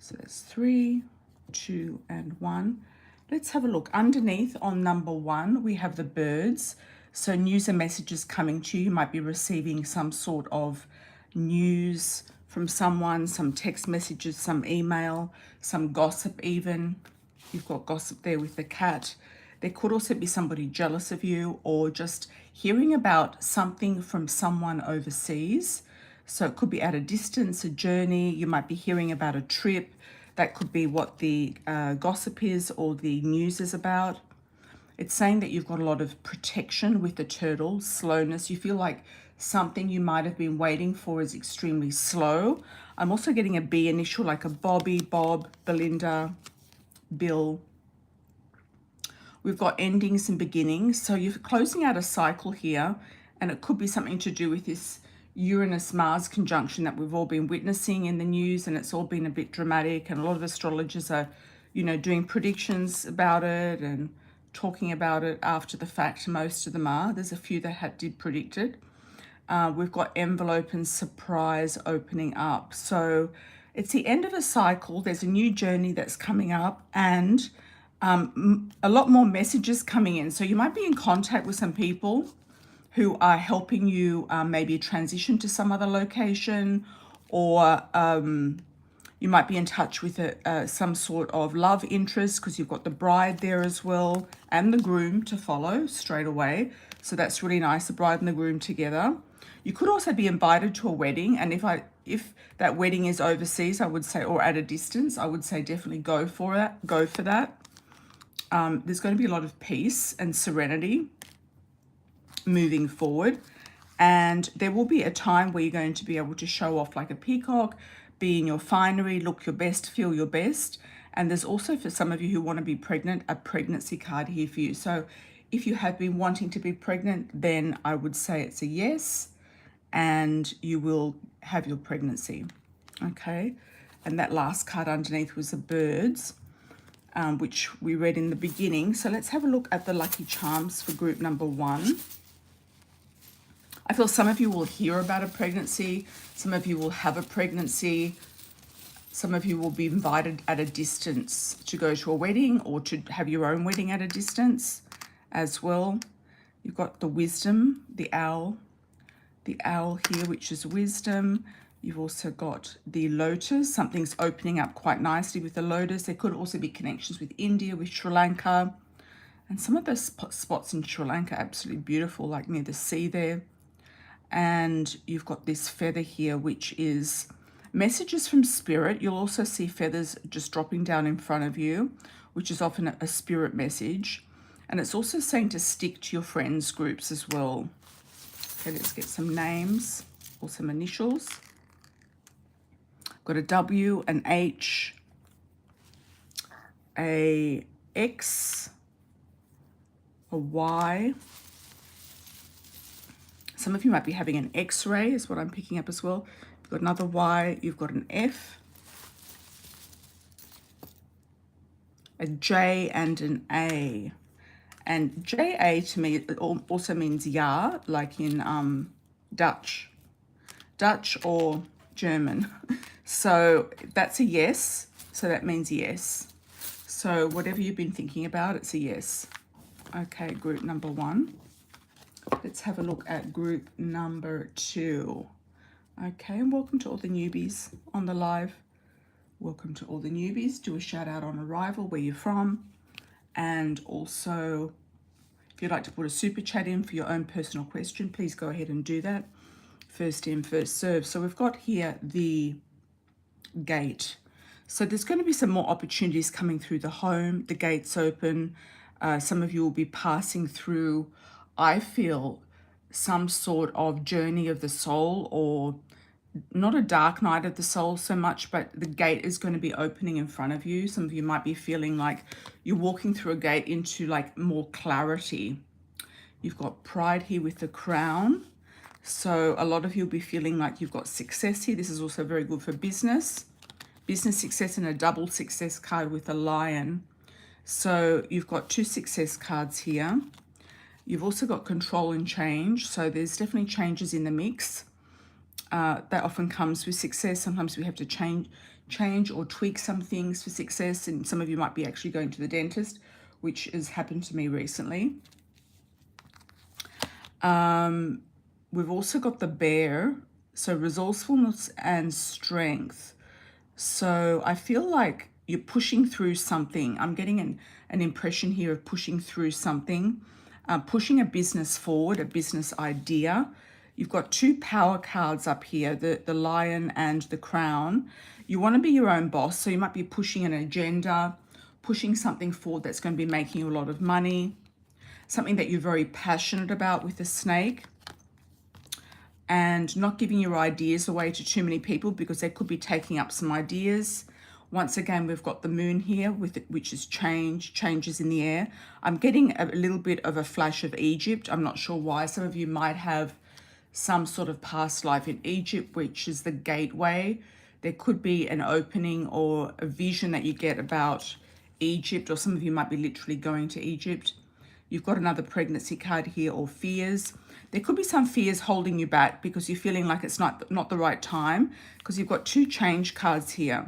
So that's 3, 2, and 1. Let's have a look. Underneath on number 1, we have the birds. So news and messages coming to you. You might be receiving some sort of news from someone, some text messages, some email, some gossip even. You've got gossip there with the cat. There could also be somebody jealous of you, or just hearing about something from someone overseas. So it could be at a distance, a journey. You might be hearing about a trip. That could be what the gossip is or the news is about. It's saying that you've got a lot of protection with the turtle, slowness. You feel like something you might have been waiting for is extremely slow. I'm also getting a B initial, like a Bobby, Bob, Belinda, Bill. We've got endings and beginnings. So you're closing out a cycle here, and it could be something to do with this Uranus-Mars conjunction that we've all been witnessing in the news, and it's all been a bit dramatic, and a lot of astrologers are, you know, doing predictions about it and talking about it after the fact. Most of them are. There's a few that did predict it. We've got envelope and surprise opening up. So it's the end of a cycle. There's a new journey that's coming up, and a lot more messages coming in. So you might be in contact with some people who are helping you maybe transition to some other location, or you might be in touch with some sort of love interest, because you've got the bride there as well and the groom to follow straight away. So that's really nice, the bride and the groom together. You could also be invited to a wedding, and if that wedding is overseas, I would say, or at a distance, I would say definitely go for it. Go for that. There's going to be a lot of peace and serenity moving forward, and there will be a time where you're going to be able to show off like a peacock, be in your finery, look your best, feel your best. And there's also, for some of you who want to be pregnant, a pregnancy card here for you. So if you have been wanting to be pregnant, then I would say it's a yes, and you will have your pregnancy. Okay, and that last card underneath was the birds, which we read in the beginning. So let's have a look at the lucky charms for group number 1. I feel some of you will hear about a pregnancy, some of you will have a pregnancy, some of you will be invited at a distance to go to a wedding, or to have your own wedding at a distance as well. You've got the wisdom, the owl here, which is wisdom. You've also got the lotus. Something's opening up quite nicely with the lotus. There could also be connections with India, with Sri Lanka. And some of the spots in Sri Lanka are absolutely beautiful, like near the sea there. And you've got this feather here, which is messages from spirit. You'll also see feathers just dropping down in front of you, which is often a spirit message. And it's also saying to stick to your friends groups as well. Okay, let's get some names or some initials. Got a W, an H, a X, a Y. Some of you might be having an X-ray, is what I'm picking up as well. You've got another Y, you've got an F, a J, and an A. And JA to me, it also means ja, like in Dutch or German. So that's a yes, so that means yes. So whatever you've been thinking about, it's a yes. Okay, group number 1. Let's have a look at group number 2. Okay, and welcome to all the newbies on the live. Welcome to all the newbies. Do a shout out on arrival, where you're from. And also, if you'd like to put a super chat in for your own personal question, please go ahead and do that. First in, first serve. So we've got here the gate. So there's going to be some more opportunities coming through the home. The gate's open. Some of you will be passing through, I feel, some sort of journey of the soul, or not a dark night of the soul so much, but the gate is going to be opening in front of you. Some of you might be feeling like you're walking through a gate into like more clarity. You've got pride here with the crown. So a lot of you will be feeling like you've got success here. This is also very good for business success, and a double success card with a lion. So you've got 2 success cards here. You've also got control and change. So there's definitely changes in the mix. That often comes with success. Sometimes we have to change or tweak some things for success. And some of you might be actually going to the dentist, which has happened to me recently. We've also got the bear, so resourcefulness and strength. So I feel like you're pushing through something. I'm getting an impression here of pushing through something, pushing a business forward, a business idea. You've got two power cards up here, the lion and the crown. You want to be your own boss, so you might be pushing an agenda, pushing something forward that's going to be making you a lot of money, something that you're very passionate about with the snake, and not giving your ideas away to too many people because they could be taking up some ideas. Once again, we've got the moon here, with it, which is changes in the air. I'm getting a little bit of a flash of Egypt. I'm not sure why. Some of you might have some sort of past life in Egypt, which is the gateway. There could be an opening or a vision that you get about Egypt, or some of you might be literally going to Egypt. You've got another pregnancy card here, or fears. There could be some fears holding you back because you're feeling like it's not the right time, because you've got two change cards here.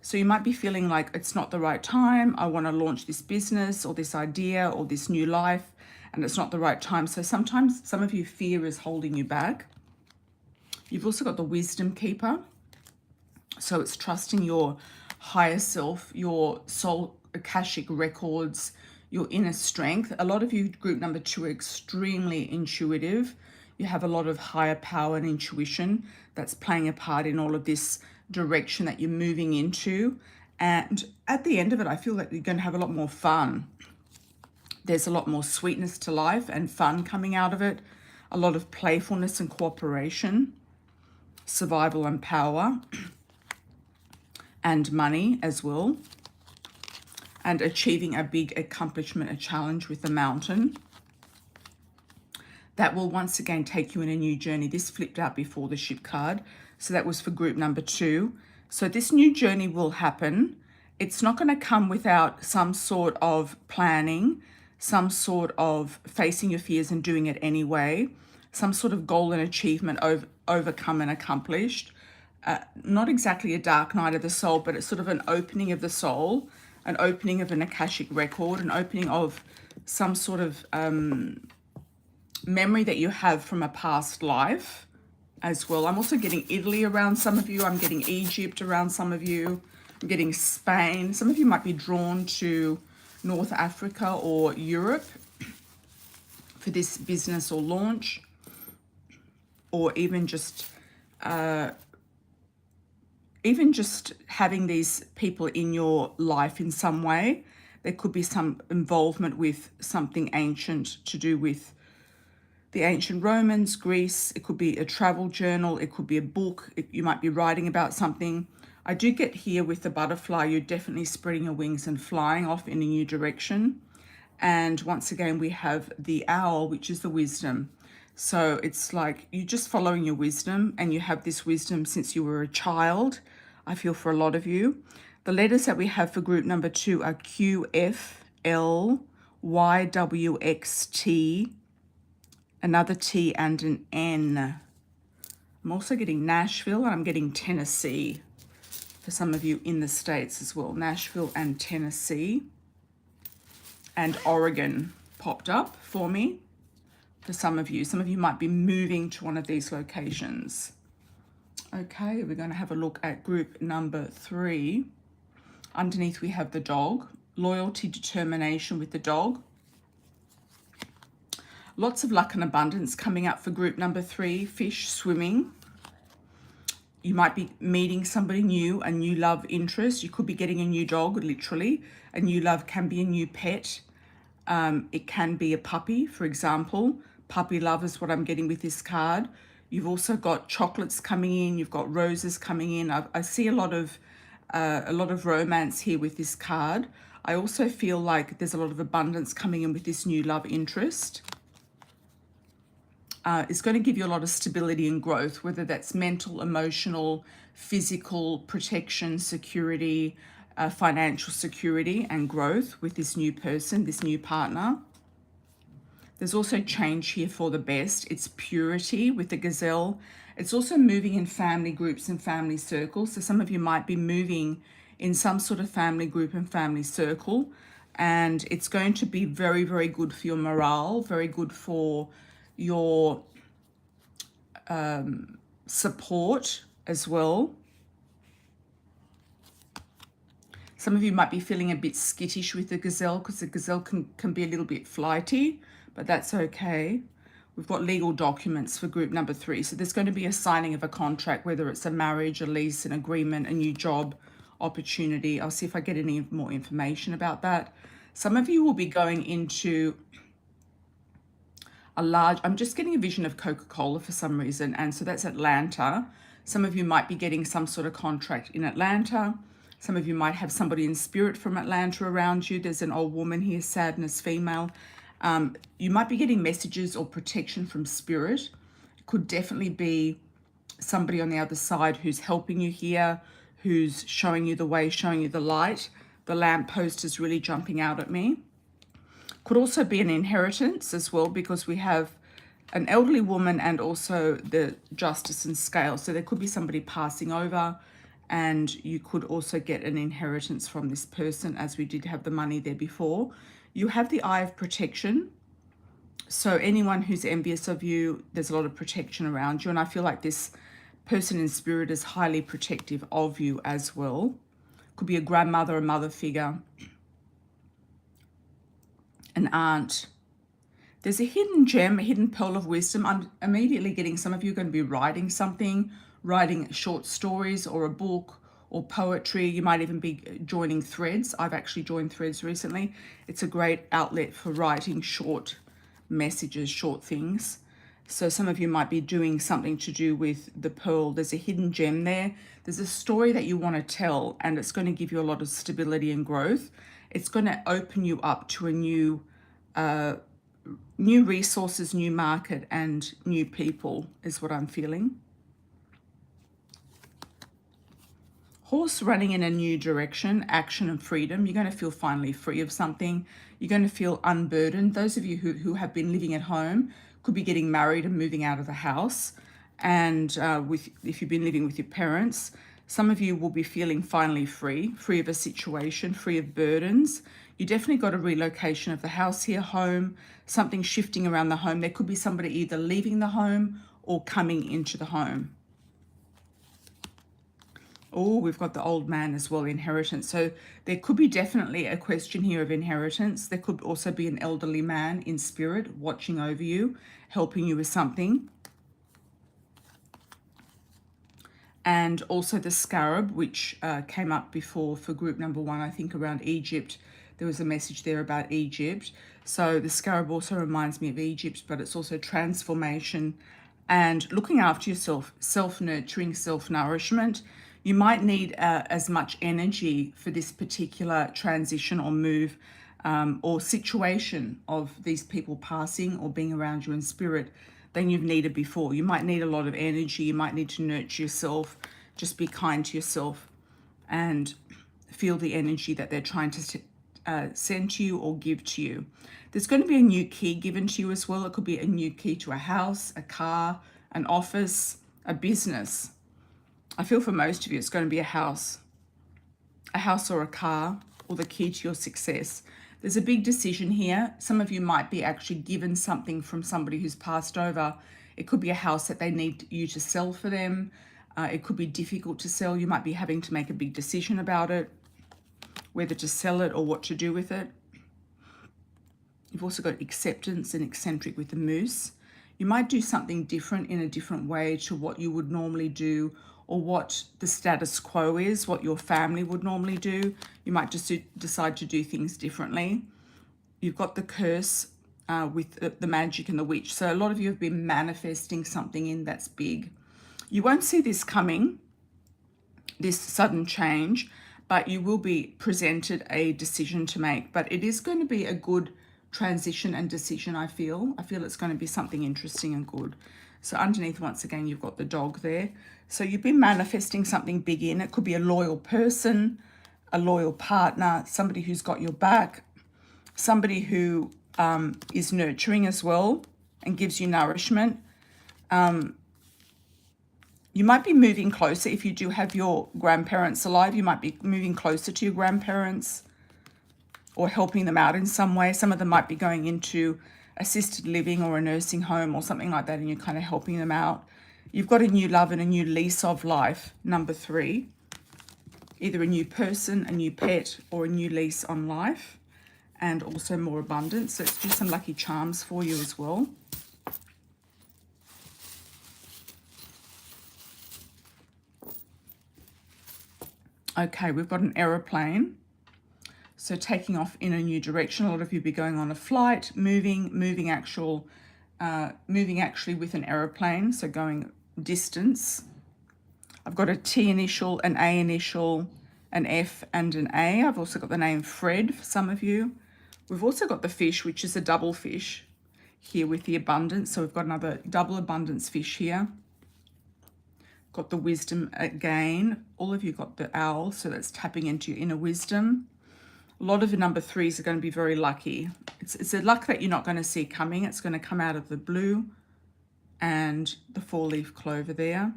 So you might be feeling like it's not the right time. I want to launch this business or this idea or this new life, and it's not the right time. So sometimes some of you, fear is holding you back. You've also got the wisdom keeper. So it's trusting your higher self, your soul akashic records, your inner strength. A lot of you, group number 2, are extremely intuitive. You have a lot of higher power and intuition that's playing a part in all of this direction that you're moving into. And at the end of it, I feel like you're going to have a lot more fun. There's a lot more sweetness to life and fun coming out of it. A lot of playfulness and cooperation, survival and power, and money as well. And achieving a big accomplishment, a challenge with the mountain. That will once again take you in a new journey. This flipped out before the ship card. So that was for group number 2. So this new journey will happen. It's not going to come without some sort of planning, some sort of facing your fears and doing it anyway, some sort of goal and achievement overcome and accomplished. Not exactly a dark night of the soul, but it's sort of an opening of the soul, an opening of an Akashic record, an opening of some sort of memory that you have from a past life as well. I'm also getting Italy around some of you. I'm getting Egypt around some of you. I'm getting Spain. Some of you might be drawn to North Africa or Europe for this business or launch, or even just having these people in your life in some way. There could be some involvement with something ancient to do with the ancient Romans, Greece. It could be a travel journal. It could be a book. You might be writing about something. I do get here with the butterfly, you're definitely spreading your wings and flying off in a new direction. And once again, we have the owl, which is the wisdom. So it's like you're just following your wisdom, and you have this wisdom since you were a child, I feel, for a lot of you. The letters that we have for group number 2 are Q, F, L, Y, W, X, T, another T, and an N. I'm also getting Nashville, and I'm getting Tennessee for some of you in the States as well. Nashville and Tennessee. And Oregon popped up for me for some of you. Some of you might be moving to one of these locations. Okay, we're going to have a look at group number 3. Underneath we have the dog. Loyalty, determination with the dog. Lots of luck and abundance coming up for group number 3. Fish, swimming. You might be meeting somebody new, a new love interest. You could be getting a new dog, literally. A new love can be a new pet. It can be a puppy, for example. Puppy love is what I'm getting with this card. You've also got chocolates coming in. You've got roses coming in. I see a lot of romance here with this card. I also feel like there's a lot of abundance coming in with this new love interest. It's going to give you a lot of stability and growth, whether that's mental, emotional, physical, protection, security, financial security and growth with this new person, this new partner. There's also change here for the best. It's purity with the gazelle It's also moving in family groups and family circles. So some of you might be moving in some sort of family group and family circle. And it's going to be very, very good for your morale, very good for your support as well. Some of you might be feeling a bit skittish with the gazelle because the gazelle can be a little bit flighty, but that's okay. We've got legal documents for group number 3. So there's going to be a signing of a contract, whether it's a marriage, a lease, an agreement, a new job opportunity. I'll see if I get any more information about that. Some of you will be going into a large, I'm just getting a vision of Coca-Cola for some reason. And so that's Atlanta. Some of you might be getting some sort of contract in Atlanta. Some of you might have somebody in spirit from Atlanta around you. There's an old woman here, sadness, female. You might be getting messages or protection from spirit. It could definitely be somebody on the other side who's helping you here, who's showing you the way, showing you the light. The lamppost is really jumping out at me. Could also be an inheritance as well, because we have an elderly woman and also the justice and scale. So there could be somebody passing over, and you could also get an inheritance from this person, as we did have the money there before. You have the eye of protection. So anyone who's envious of you, there's a lot of protection around you. And I feel like this person in spirit is highly protective of you as well. Could be a grandmother, a mother figure, an aunt. There's a hidden gem, a hidden pearl of wisdom. I'm immediately getting some of you are going to be writing something, writing short stories or a book or poetry. You might even be joining threads. I've actually joined threads recently. It's a great outlet for writing short messages, short things. So some of you might be doing something to do with the pearl. There's a hidden gem there. There's a story that you want to tell, and it's going to give you a lot of stability and growth. It's going to open you up to a new resources, new market, and new people is what I'm feeling. Horse running in a new direction, action and freedom. You're going to feel finally free of something. You're going to feel unburdened. Those of you who have been living at home could be getting married and moving out of the house. And if you've been living with your parents, some of you will be feeling finally free of a situation, free of burdens. You definitely got a relocation of the house here, home, something shifting around the home. There could be somebody either leaving the home or coming into the home. Oh, we've got the old man as well, inheritance. So there could be definitely a question here of inheritance. There could also be an elderly man in spirit watching over you, helping you with something. And also the scarab, which came up before for group number 1, I think around Egypt. There was a message there about Egypt. So the scarab also reminds me of Egypt, but it's also transformation and looking after yourself, self-nurturing, self-nourishment. You might need as much energy for this particular transition or move or situation of these people passing or being around you in spirit than you've needed before. You might need a lot of energy. You might need to nurture yourself. Just be kind to yourself and feel the energy that they're trying to send to you or give to you. There's going to be a new key given to you as well. It could be a new key to a house, a car, an office, a business. I feel for most of you, it's going to be a house or a car, or the key to your success. There's a big decision here. Some of you might be actually given something from somebody who's passed over. It could be a house that they need you to sell for them. It could be difficult to sell. You might be having to make a big decision about it, whether to sell it or what to do with it. You've also got acceptance and eccentric with the moose. You might do something different in a different way to what you would normally do, or what the status quo is, what your family would normally do. You might just decide to do things differently. You've got the curse with the magic and the witch. So a lot of you have been manifesting something in that's big. You won't see this coming, this sudden change, but you will be presented a decision to make. But it is going to be a good transition and decision, I feel. I feel it's going to be something interesting and good. So underneath, once again, you've got the dog there. So you've been manifesting something big in. It could be a loyal person, a loyal partner, somebody who's got your back, somebody who is nurturing as well and gives you nourishment. You might be moving closer. If you do have your grandparents alive, you might be moving closer to your grandparents or helping them out in some way. Some of them might be going into assisted living or a nursing home or something like that, and you're kind of helping them out. You've got a new love and a new lease of life, number 3. Either a new person, a new pet, or a new lease on life, and also more abundance. So let's do some lucky charms for you as well. Okay, we've got an aeroplane. So taking off in a new direction. A lot of you be going on a flight, moving actually with an aeroplane. So going distance. I've got a T initial, an A initial, an F and an A. I've also got the name Fred for some of you. We've also got the fish, which is a double fish here with the abundance. So we've got another double abundance fish here. Got the wisdom again. All of you got the owl, so that's tapping into your inner wisdom. A lot of the number 3s are going to be very lucky. It's a luck that you're not going to see coming. It's going to come out of the blue and the 4-leaf clover there.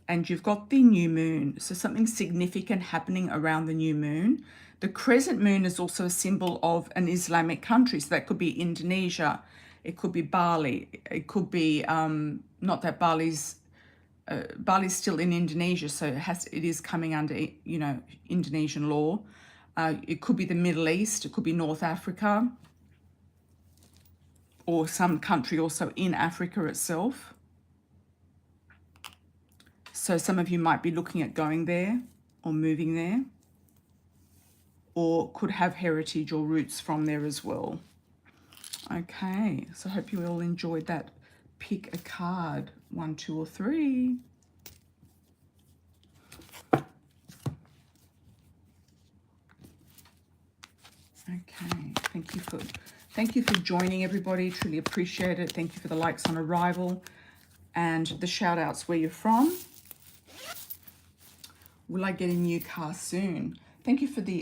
And you've got the new moon. So something significant happening around the new moon. The crescent moon is also a symbol of an Islamic country. So that could be Indonesia. It could be Bali. It could be, not that Bali's still in Indonesia, so it is coming under, you know, Indonesian law. It could be the Middle East. It could be North Africa. Or some country also in Africa itself. So some of you might be looking at going there or moving there, or could have heritage or roots from there as well. Okay, so I hope you all enjoyed that. Pick a card, 1, 2, or 3. Okay, thank you for joining, everybody. Truly appreciate it. Thank you for the likes on arrival and the shout outs where you're from. Will I get a new car soon? Thank you for the